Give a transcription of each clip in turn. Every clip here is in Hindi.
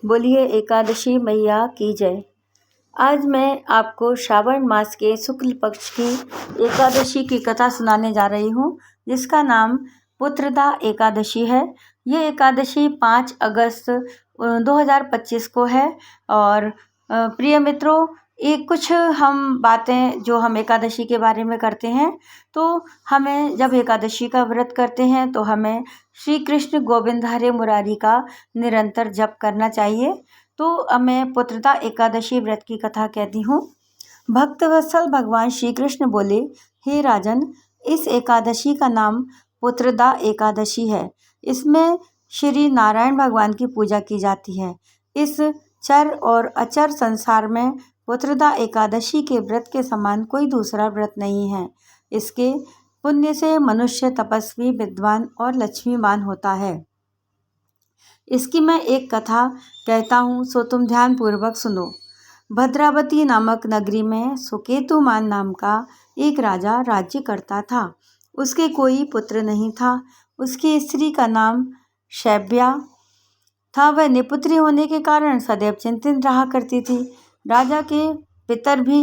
बोलिए एकादशी मैया की जय। आज मैं आपको श्रावण मास के शुक्ल पक्ष की एकादशी की कथा सुनाने जा रही हूँ, जिसका नाम पुत्रदा एकादशी है। ये एकादशी 5 अगस्त 2025 को है। और प्रिय मित्रों, एक कुछ हम बातें जो हम एकादशी के बारे में करते हैं, तो हमें जब एकादशी का व्रत करते हैं तो हमें श्री कृष्ण गोविंद हरे मुरारी का निरंतर जप करना चाहिए। तो अब मैं पुत्रदा एकादशी व्रत की कथा कहती हूँ। भक्तवत्सल भगवान श्री कृष्ण बोले, हे राजन, इस एकादशी का नाम पुत्रदा एकादशी है। इसमें श्री नारायण भगवान की पूजा की जाती है। इस चर और अचर संसार में पुत्रदा एकादशी के व्रत के समान कोई दूसरा व्रत नहीं है। इसके पुण्य से मनुष्य तपस्वी, विद्वान और लक्ष्मीवान होता है। इसकी मैं एक कथा कहता हूँ, सो तुम ध्यान पूर्वक सुनो। भद्रावती नामक नगरी में सुकेतुमान नाम का एक राजा राज्य करता था। उसके कोई पुत्र नहीं था। उसकी स्त्री का नाम शैब्या था। वह निपुत्री होने के कारण सदैव चिंतित रहा करती थी। राजा के पितर भी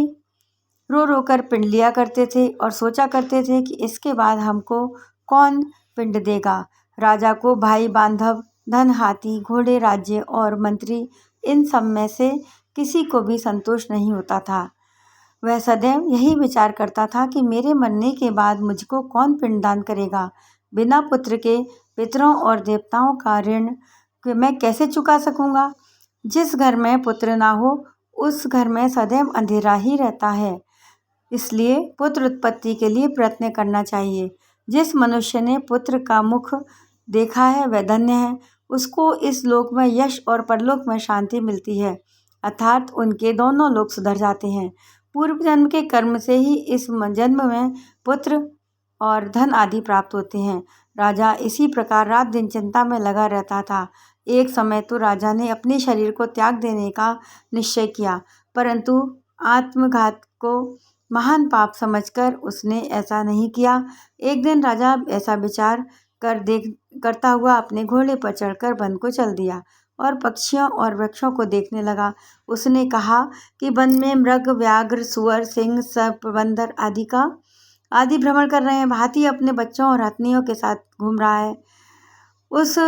रो रो कर पिंड लिया करते थे और सोचा करते थे कि इसके बाद हमको कौन पिंड देगा। राजा को भाई बांधव, धन, हाथी, घोड़े, राज्य और मंत्री, इन सब में से किसी को भी संतोष नहीं होता था। वह सदैव यही विचार करता था कि मेरे मरने के बाद मुझको कौन पिंडदान करेगा। बिना पुत्र के पितरों और देवताओं का ऋण मैं कैसे चुका सकूंगा। जिस घर में पुत्र ना हो उस घर में सदैव अंधेरा ही रहता है। इसलिए पुत्र उत्पत्ति के लिए प्रयत्न करना चाहिए। जिस मनुष्य ने पुत्र का मुख देखा है वह धन्य है। उसको इस लोक में यश और परलोक में शांति मिलती है, अर्थात उनके दोनों लोक सुधर जाते हैं। पूर्व जन्म के कर्म से ही इस जन्म में पुत्र और धन आदि प्राप्त होते हैं। राजा इसी प्रकार रात दिन चिंता में लगा रहता था। एक समय तो राजा ने अपने शरीर को त्याग देने का निश्चय किया, परंतु आत्मघात को महान पाप समझकर उसने ऐसा नहीं किया। एक दिन राजा ऐसा विचार करता हुआ अपने घोड़े पर चढ़कर वन को चल दिया और पक्षियों और वृक्षों को देखने लगा। उसने कहा कि वन में मृग, व्याघ्र, सुअर, सिंह, सर्प, बंदर आदि भ्रमण कर रहे हैं। हाथी अपने बच्चों और हथनियों के साथ घूम रहा है। उस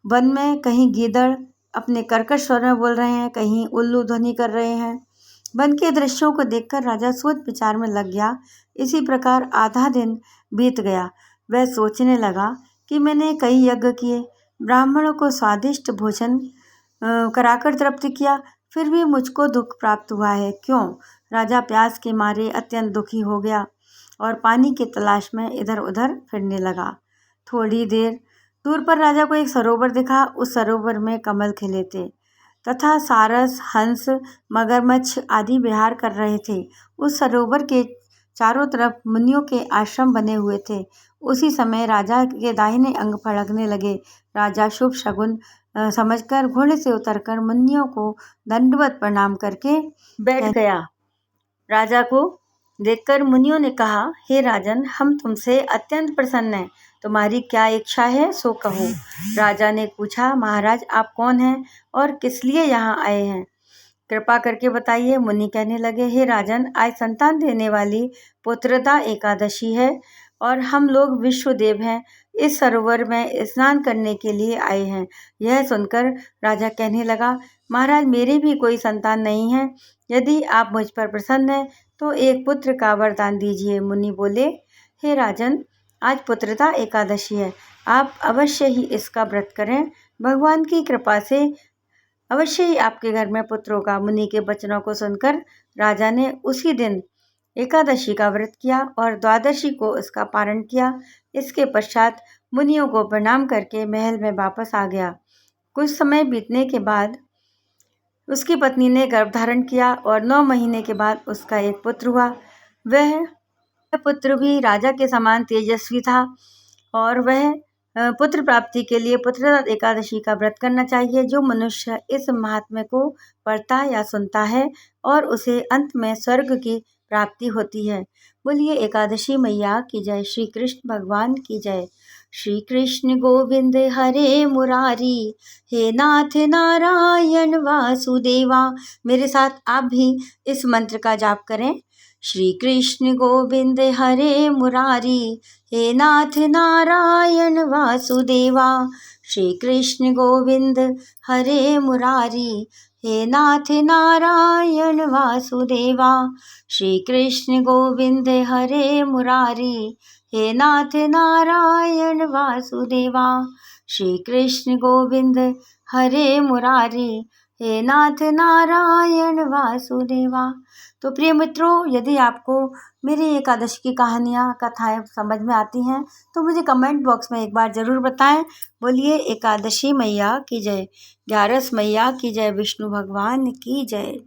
वन में कहीं गीदड़ अपने कर्कश स्वर में बोल रहे हैं, कहीं उल्लू ध्वनि कर रहे हैं। वन के दृश्यों को देखकर राजा सोच विचार में लग गया। इसी प्रकार आधा दिन बीत गया। वह सोचने लगा कि मैंने कई यज्ञ किए, ब्राह्मणों को स्वादिष्ट भोजन कराकर तृप्त किया, फिर भी मुझको दुख प्राप्त हुआ है। क्यों? राजा प्यास के मारे अत्यंत दुखी हो गया और पानी की तलाश में इधर उधर फिरने लगा। थोड़ी देर दूर पर राजा को एक सरोवर दिखा। उस सरोवर में कमल खिले थे तथा सारस, हंस, मगरमच्छ आदि विहार कर रहे थे। उस सरोवर के चारों तरफ मुनियों के आश्रम बने हुए थे। उसी समय राजा के दाहिने अंग फड़कने लगे। राजा शुभ शगुन समझकर घोड़े से उतरकर मुनियों को दंडवत प्रणाम करके बैठ गया। राजा को देखकर मुनियों ने कहा, हे राजन, हम तुमसे अत्यंत प्रसन्न हैं। तुम्हारी क्या इच्छा है सो कहो। राजा ने पूछा, महाराज, आप कौन हैं और किस लिए यहाँ आए हैं? कृपा करके बताइए। मुनि कहने लगे, हे राजन, आज संतान देने वाली पुत्रदा एकादशी है और हम लोग विश्वदेव हैं इस सरोवर में स्नान करने के लिए आए हैं। यह सुनकर राजा कहने लगा, महाराज, मेरे भी कोई संतान नहीं है। यदि आप मुझ पर प्रसन्न हैं तो एक पुत्र का वरदान दीजिए। मुनि बोले, हे राजन, आज पुत्रदा एकादशी है, आप अवश्य ही इसका व्रत करें। भगवान की कृपा से अवश्य ही आपके घर में पुत्र होगा। मुनि के वचनों को सुनकर राजा ने उसी दिन एकादशी का व्रत किया और द्वादशी को इसका पारण किया। इसके पश्चात मुनियों को प्रणाम करके महल में वापस आ गया। कुछ समय बीतने के बाद उसकी पत्नी ने गर्भ धारण किया और 9 महीने के बाद उसका एक पुत्र हुआ। वह पुत्र भी राजा के समान तेजस्वी था और वह पुत्र प्राप्ति के लिए पुत्रदा एकादशी का व्रत करना चाहिए। जो मनुष्य इस महात्म्य को पढ़ता या सुनता है और उसे अंत में स्वर्ग की प्राप्ति होती है। बोलिए एकादशी मैया की जय। श्री कृष्ण भगवान की जय। श्री कृष्ण गोविंद हरे मुरारी, हे नाथ नारायण वासुदेवा। मेरे साथ आप भी इस मंत्र का जाप करें। श्री कृष्ण गोविंद हरे मुरारी, हे नाथ नारायण वासुदेवा। श्री कृष्ण गोविंद हरे मुरारी, हे नाथ नारायण वासुदेवा। श्री कृष्ण गोविंद हरे मुरारी, हे नाथ नारायण वासुदेवा। श्री कृष्ण गोविंद हरे मुरारी, हे नाथ नारायण वासुदेवा। तो प्रिय मित्रों, यदि आपको मेरी एकादशी की कहानियाँ कथाएं समझ में आती हैं तो मुझे कमेंट बॉक्स में एक बार ज़रूर बताएं। बोलिए एकादशी मैया की जय, ग्यारस मैया की जय, विष्णु भगवान की जय।